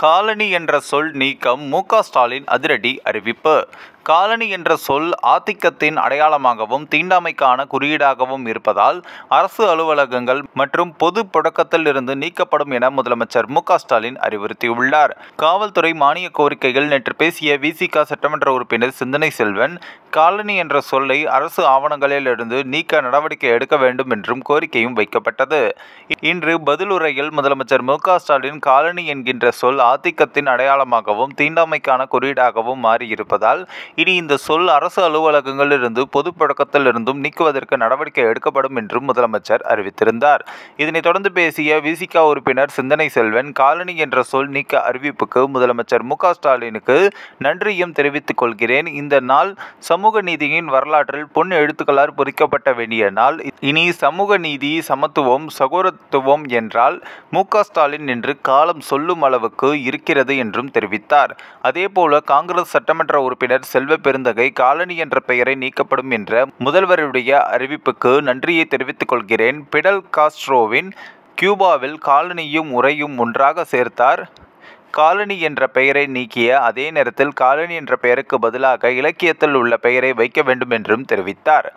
Colony என்ற சொல் நீக்கம் மு.க. ஸ்டாலின் அதிரடி அறிவிப்பு. காலனி என்ற சொல் ஆதிக்கத்தின் அடையாளமாகவும் தீண்டாமைக்கான குறியீடாகவும் இருப்பதால் அரசு அலுவலகங்கள் மற்றும் பொது புழக்கத்தில் இருந்து நீக்கப்படும் என முதலமைச்சர் மு.க. ஸ்டாலின் அறிவுறுத்தியுள்ளார். காவல்துறை மானிய கோரிக்கையில் நேற்று பேசிய வி.சி.க. சட்டமன்ற உறுப்பினர் சிந்தனை செல்வன், காலனி என்ற சொல்லை அரசு ஆவணங்களில் இருந்து நீக்க நடவடிக்கை எடுக்க வேண்டும் என்றும் கோரிக்கையும் வைக்கப்பட்டது. இன்று பதிலுரையில் முதலமைச்சர் மு.க. ஸ்டாலின் காலனி என்கின்ற சொல் ஆதிக்கத்தின் அடையாளமாகவும் தீண்டாமைக்கான குறியீடாகவும் மாறியிருப்பதால் இனி இந்த சொல் அரசு அலுவலகங்களில் இருந்து பொது புழக்கத்தில் இருந்தும் நீக்குவதற்கு நடவடிக்கை எடுக்கப்படும் என்றும் முதலமைச்சர் அறிவித்திருந்தார். இதனைத் தொடர்ந்து பேசிய வி.சி.க. உறுப்பினர் சிந்தனை செல்வன், காலனி என்ற சொல் நீக்க அறிவிப்புக்கு முதலமைச்சர் மு.க. ஸ்டாலினுக்கு நன்றியும் தெரிவித்துக் கொள்கிறேன். இந்த நாள் சமூக நீதியின் வரலாற்றில் பொன் எழுத்துக்களால் பொறிக்கப்பட்ட வேண்டிய நாள். இனி சமூக நீதி, சமத்துவம், சகோதரத்துவம் என்றால் மு.க. ஸ்டாலின் என்று காலம் சொல்லும் அளவுக்கு இருக்கிறது என்றும் தெரிவித்தார். அதேபோல காங்கிரஸ் சட்டமன்ற உறுப்பினர் செல்வ பெருந்தகை, காலனி என்ற பெயரை நீக்கப்படும் என்ற முதல்வருடைய அறிவிப்புக்கு நன்றியை தெரிவித்துக் கொள்கிறேன். பிடல் காஸ்ட்ரோவின் கியூபாவில் காலனியும் உரையும் ஒன்றாக சேர்த்தார். காலனி என்ற பெயரை நீக்கிய அதே நேரத்தில் காலனி என்ற பெயருக்கு பதிலாக இலக்கியத்தில் உள்ள பெயரை வைக்க வேண்டும் என்றும் தெரிவித்தார்.